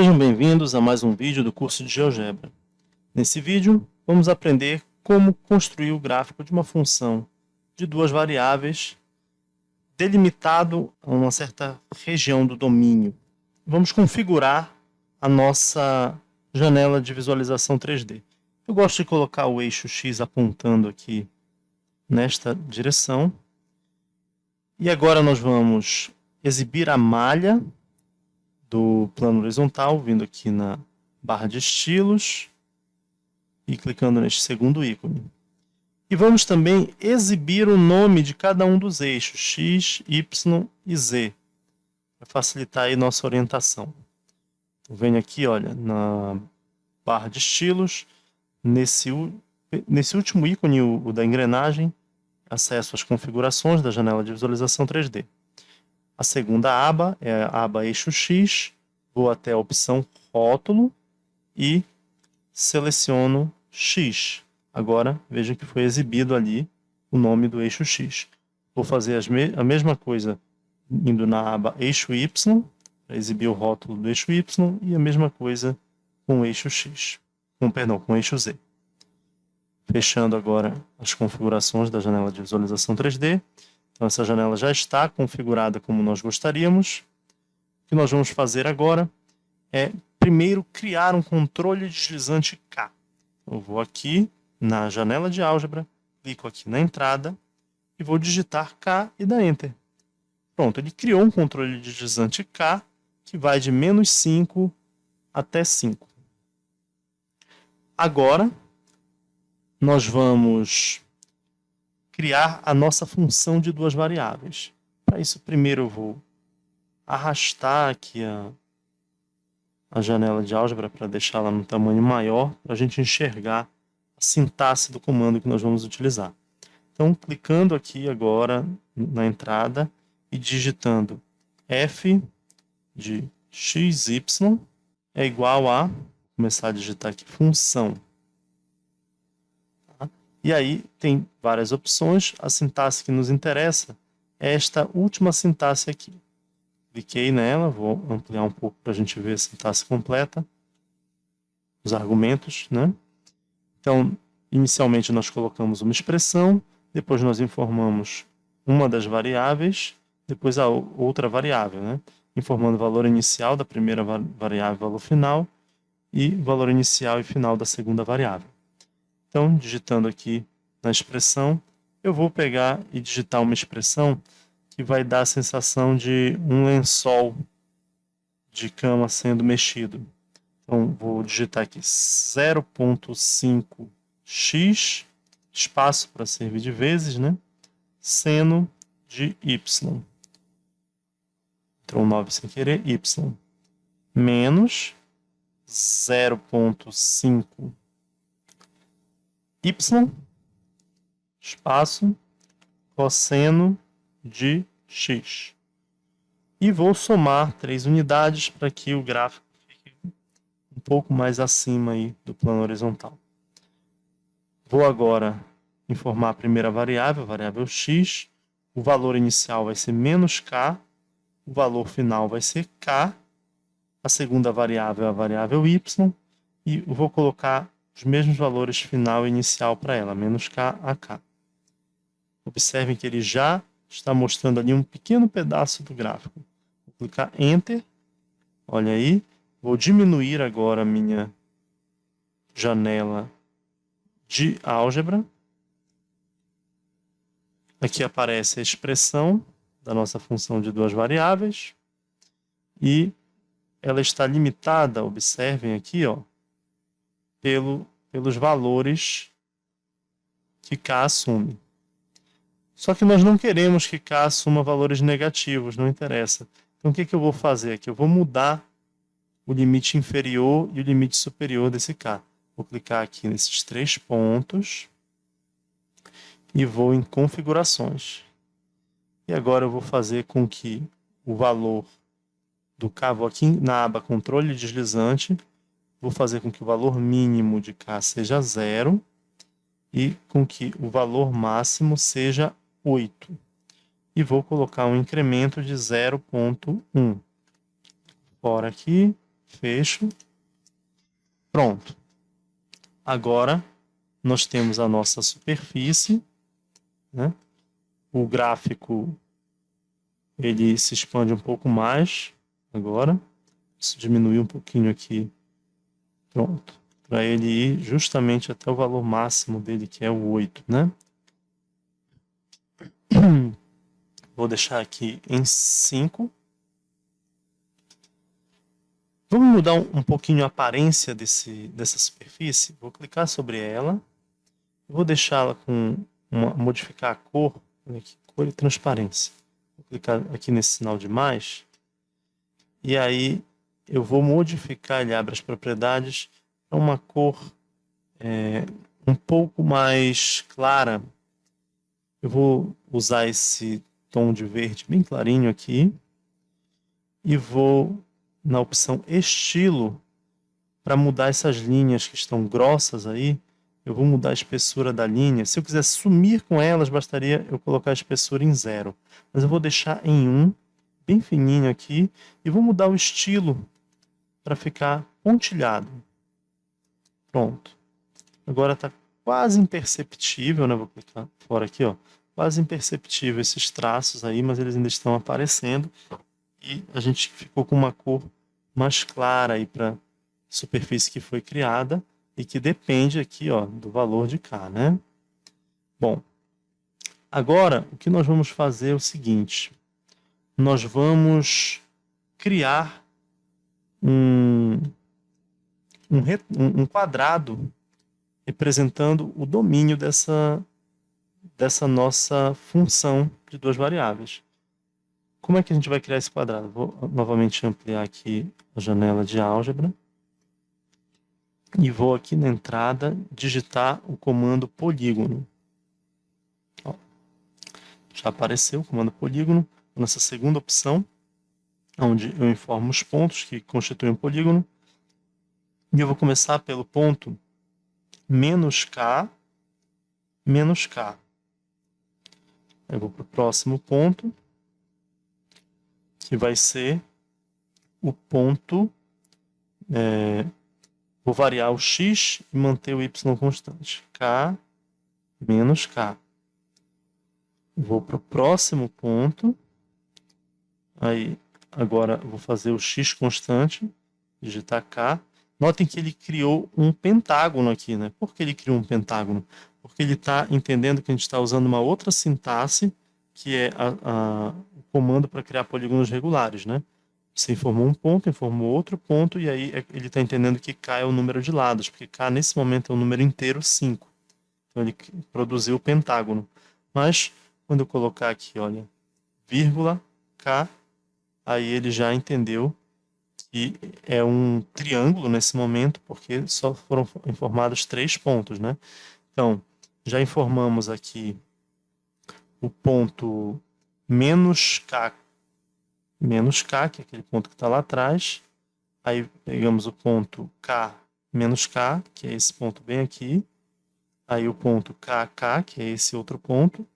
Sejam bem-vindos a mais um vídeo do curso de GeoGebra. Nesse vídeo, vamos aprender como construir o gráfico de uma função de duas variáveis delimitado a uma certa região do domínio. Vamos configurar a nossa janela de visualização 3D. Eu gosto de colocar o eixo X apontando aqui nesta direção. E agora nós vamos exibir a malha do plano horizontal, vindo aqui na barra de estilos e clicando neste segundo ícone. E vamos também exibir o nome de cada um dos eixos, X, Y e Z, para facilitar aí nossa orientação. Então, venho aqui, olha, na barra de estilos, nesse último ícone, o da engrenagem, acesso às configurações da janela de visualização 3D. A segunda aba é a aba eixo X, vou até a opção rótulo e seleciono X. Agora, veja que foi exibido ali o nome do eixo X. Vou fazer a mesma coisa indo na aba eixo Y, para exibir o rótulo do eixo Y, e a mesma coisa com o eixo X, com o eixo Z. Fechando agora as configurações da janela de visualização 3D. Então, essa janela já está configurada como nós gostaríamos. O que nós vamos fazer agora é, primeiro, criar um controle deslizante K. Eu vou aqui na janela de álgebra, clico aqui na entrada e vou digitar K e dar Enter. Pronto, ele criou um controle deslizante K que vai de -5 até 5. Agora, nós vamos criar a nossa função de duas variáveis. Para isso, primeiro eu vou arrastar aqui a janela de álgebra para deixá-la num tamanho maior, para a gente enxergar a sintaxe do comando que nós vamos utilizar. Então, clicando aqui agora na entrada e digitando f de xy é igual a, começar a digitar aqui, função. E aí tem várias opções. A sintaxe que nos interessa é esta última sintaxe aqui. Cliquei nela, vou ampliar um pouco para a gente ver a sintaxe completa. Os argumentos, né? Então, inicialmente nós colocamos uma expressão, depois nós informamos uma das variáveis, depois a outra variável, né? Informando o valor inicial da primeira variável e o valor final, e o valor inicial e final da segunda variável. Então, digitando aqui na expressão, eu vou pegar e digitar uma expressão que vai dar a sensação de um lençol de cama sendo mexido. Então, vou digitar aqui 0,5x, espaço para servir de vezes, né? Seno de y. Entrou um 9 sem querer, y. Menos 0,5 y, espaço, cosseno de x. E vou somar 3 unidades para que o gráfico fique um pouco mais acima aí do plano horizontal. Vou agora informar a primeira variável, a variável x. O valor inicial vai ser -k, o valor final vai ser k. A segunda variável é a variável y. E eu vou colocar os mesmos valores final e inicial para ela, -k a k. Observem que ele já está mostrando ali um pequeno pedaço do gráfico. Vou clicar Enter. Olha aí. Vou diminuir agora a minha janela de álgebra. Aqui aparece a expressão da nossa função de duas variáveis. E ela está limitada, observem aqui, ó, pelos valores que K assume. Só que nós não queremos que K assuma valores negativos, não interessa. Então, o que eu vou fazer aqui? Eu vou mudar o limite inferior e o limite superior desse K. Vou clicar aqui nesses 3 pontos e vou em configurações. E agora eu vou fazer com que o valor do K, vou aqui na aba controle deslizante, vou fazer com que o valor mínimo de K seja 0 e com que o valor máximo seja 8. E vou colocar um incremento de 0,1. Fora aqui, fecho. Pronto. Agora, nós temos a nossa superfície, né? O gráfico, ele se expande um pouco mais agora. Isso diminuir um pouquinho aqui. Pronto. Para ele ir justamente até o valor máximo dele, que é o 8, né? Vou deixar aqui em 5. Vamos mudar um pouquinho a aparência dessa superfície. Vou clicar sobre ela. Vou deixá-la com modificar a cor. Olha aqui, cor e transparência. Vou clicar aqui nesse sinal de mais. E aí eu vou modificar, ele abre as propriedades para uma cor um pouco mais clara. Eu vou usar esse tom de verde bem clarinho aqui. E vou na opção estilo, para mudar essas linhas que estão grossas aí, eu vou mudar a espessura da linha. Se eu quiser sumir com elas, bastaria eu colocar a espessura em 0. Mas eu vou deixar em 1, bem fininho aqui, e vou mudar o estilo para ficar pontilhado. Pronto. Agora está quase imperceptível, né? Vou clicar fora aqui, ó. Quase imperceptível esses traços aí, mas eles ainda estão aparecendo. E a gente ficou com uma cor mais clara aí para a superfície que foi criada e que depende aqui, ó, do valor de K, né? Bom, agora o que nós vamos fazer é o seguinte. Nós vamos criar um quadrado representando o domínio dessa nossa função de duas variáveis. Como é que a gente vai criar esse quadrado? Vou novamente ampliar aqui a janela de álgebra. E vou aqui na entrada digitar o comando polígono. Ó, já apareceu o comando polígono. Nessa segunda opção, onde eu informo os pontos que constituem um polígono. E eu vou começar pelo ponto menos K, menos K. Eu vou para o próximo ponto, que vai ser o ponto, vou variar o x e manter o y constante, k menos k. Vou para o próximo ponto, aí agora vou fazer o x constante, digitar k. Notem que ele criou um pentágono aqui, né? Por que ele criou um pentágono? Porque ele está entendendo que a gente está usando uma outra sintaxe, que é o comando para criar polígonos regulares, né? Você informou um ponto, informou outro ponto, e aí ele está entendendo que K é o número de lados, porque K nesse momento é um número inteiro 5. Então ele produziu o pentágono. Mas quando eu colocar aqui, olha, vírgula, K, aí ele já entendeu que é um triângulo nesse momento, porque só foram informados 3 pontos, né? Então, já informamos aqui o ponto menos K, que é aquele ponto que está lá atrás. Aí pegamos o ponto K menos K, que é esse ponto bem aqui. Aí o ponto KK, que é esse outro ponto.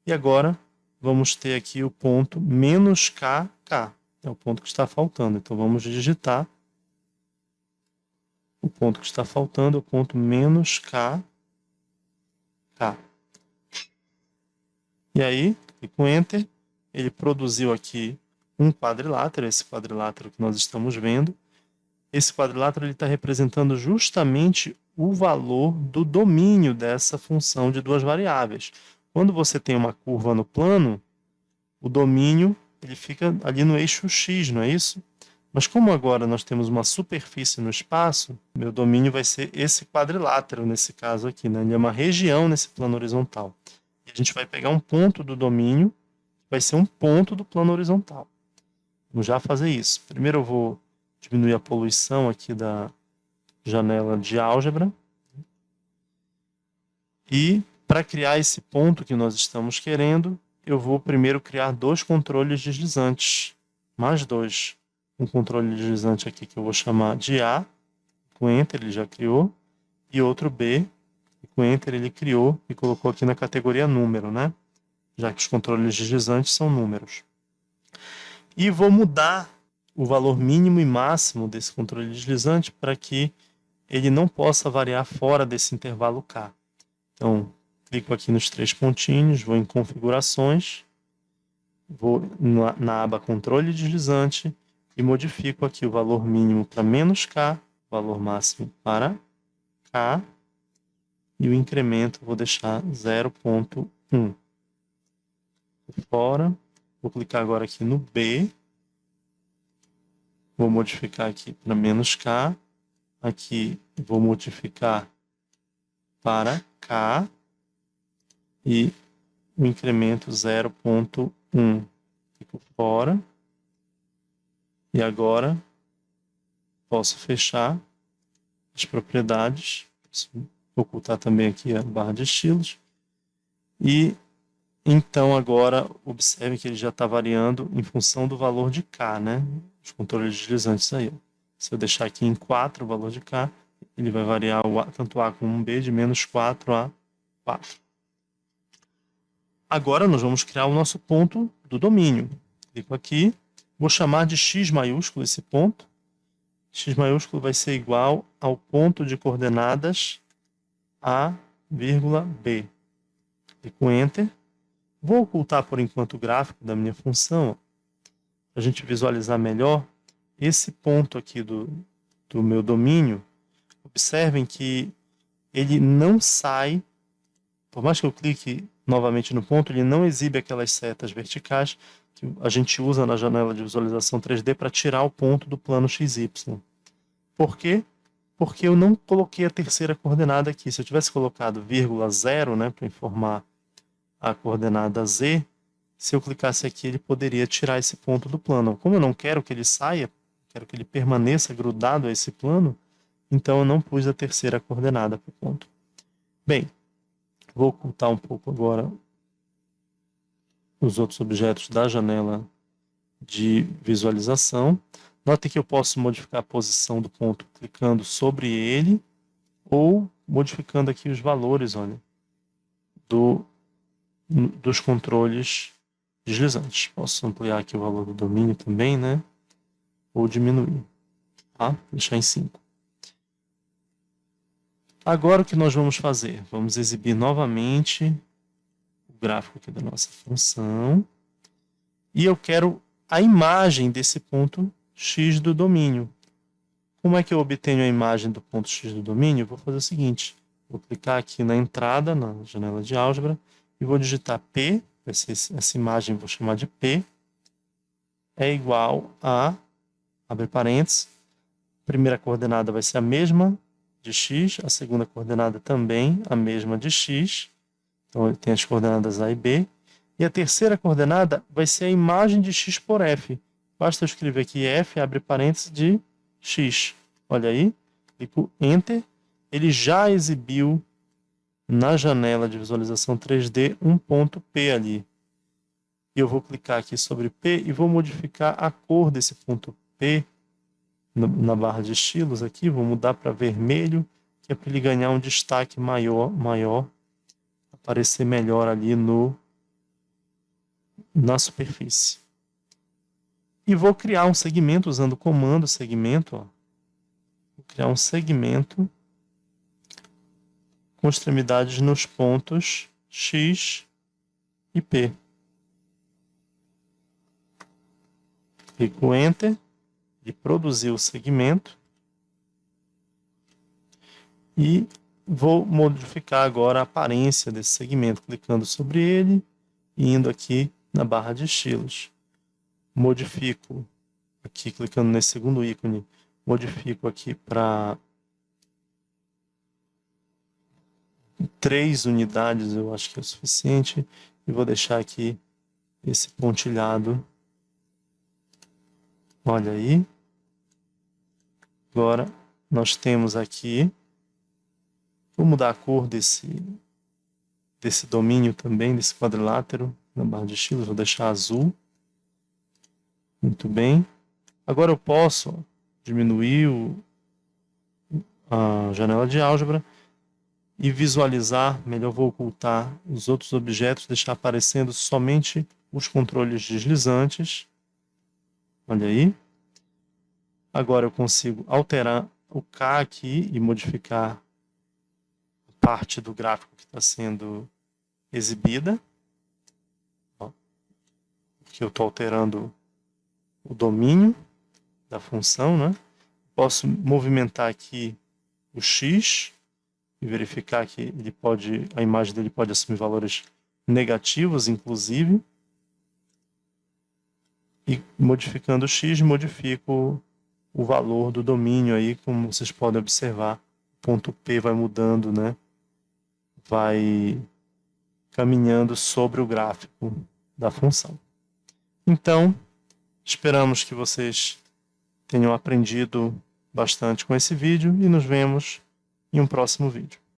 E agora vamos ter aqui o ponto menos KK. É o ponto que está faltando. Então vamos digitar o ponto que está faltando, é o ponto menos KK. E aí, clico com Enter. Ele produziu aqui um quadrilátero, esse quadrilátero que nós estamos vendo. Esse quadrilátero está representando justamente o valor do domínio dessa função de duas variáveis. Quando você tem uma curva no plano, o domínio ele fica ali no eixo x, não é isso? Mas como agora nós temos uma superfície no espaço, meu domínio vai ser esse quadrilátero, nesse caso aqui, né? Ele é uma região nesse plano horizontal. E a gente vai pegar um ponto do domínio, que vai ser um ponto do plano horizontal. Vamos já fazer isso. Primeiro eu vou diminuir a poluição aqui da janela de álgebra. E para criar esse ponto que nós estamos querendo, eu vou primeiro criar 2 controles deslizantes. Mais 2. Um controle deslizante aqui que eu vou chamar de A. Com Enter ele já criou. E outro B. E com Enter ele criou e colocou aqui na categoria número, né? Já que os controles deslizantes são números. E vou mudar o valor mínimo e máximo desse controle deslizante para que ele não possa variar fora desse intervalo K. Então, clico aqui nos 3 pontinhos, vou em configurações, vou na aba controle deslizante e modifico aqui o valor mínimo para -K, o valor máximo para K, e o incremento vou deixar 0,1. Fora, vou clicar agora aqui no B, vou modificar aqui para -K, aqui vou modificar para K e o incremento 0,1. Fico fora. E agora posso fechar as propriedades. Vou ocultar também aqui a barra de estilos. E então agora observe que ele já está variando em função do valor de K, né? Os controles deslizantes aí. Se eu deixar aqui em 4 o valor de K, ele vai variar tanto A como B de -4 a 4. Agora nós vamos criar o nosso ponto do domínio. Clico aqui, vou chamar de X maiúsculo esse ponto. X maiúsculo vai ser igual ao ponto de coordenadas A, B. Clico Enter. Vou ocultar por enquanto o gráfico da minha função, para a gente visualizar melhor esse ponto aqui do meu domínio. Observem que ele não sai, por mais que eu clique novamente no ponto, ele não exibe aquelas setas verticais que a gente usa na janela de visualização 3D para tirar o ponto do plano XY. Por quê? Porque eu não coloquei a terceira coordenada aqui. Se eu tivesse colocado vírgula 0, né, para informar a coordenada Z, se eu clicasse aqui, ele poderia tirar esse ponto do plano. Como eu não quero que ele saia, quero que ele permaneça grudado a esse plano, então eu não pus a terceira coordenada para o ponto. Bem, vou ocultar um pouco agora os outros objetos da janela de visualização. Note que eu posso modificar a posição do ponto clicando sobre ele ou modificando aqui os valores, olha, dos controles deslizantes. Posso ampliar aqui o valor do domínio também, né? Ou diminuir. Tá? Deixar em 5. Agora o que nós vamos fazer? Vamos exibir novamente o gráfico aqui da nossa função. E eu quero a imagem desse ponto X do domínio. Como é que eu obtenho a imagem do ponto X do domínio? Eu vou fazer o seguinte. Vou clicar aqui na entrada, na janela de álgebra, e vou digitar P, vai ser essa imagem, vou chamar de P, é igual a, abre parênteses, a primeira coordenada vai ser a mesma de x, a segunda coordenada também a mesma de x, então ele tem as coordenadas A e B, e a terceira coordenada vai ser a imagem de x por f. Basta eu escrever aqui f, abre parênteses, de x. Olha aí, clico Enter, ele já exibiu na janela de visualização 3D um ponto P ali. E eu vou clicar aqui sobre P e vou modificar a cor desse ponto P na barra de estilos aqui, vou mudar para vermelho, que é para ele ganhar um destaque maior, aparecer melhor ali na superfície. E vou criar um segmento usando o comando segmento. Ó. Vou criar um segmento com extremidades nos pontos X e P. Clico Enter e produzir o segmento. E vou modificar agora a aparência desse segmento, clicando sobre ele e indo aqui na barra de estilos. Modifico aqui, clicando nesse segundo ícone, modifico aqui para 3 unidades, eu acho que é o suficiente, e vou deixar aqui esse pontilhado. Olha aí. Agora nós temos aqui, vou mudar a cor desse domínio também, desse quadrilátero, na barra de estilos, vou deixar azul. Muito bem. Agora eu posso diminuir a janela de álgebra e visualizar, melhor vou ocultar os outros objetos, deixar aparecendo somente os controles deslizantes. Olha aí. Agora eu consigo alterar o K aqui e modificar a parte do gráfico que está sendo exibida. Porque eu estou alterando o domínio da função, né? Posso movimentar aqui o X e verificar que a imagem dele pode assumir valores negativos, inclusive. E modificando o X, modifico o valor do domínio aí, como vocês podem observar. O ponto P vai mudando, né? Vai caminhando sobre o gráfico da função. Então, esperamos que vocês tenham aprendido bastante com esse vídeo e nos vemos em um próximo vídeo.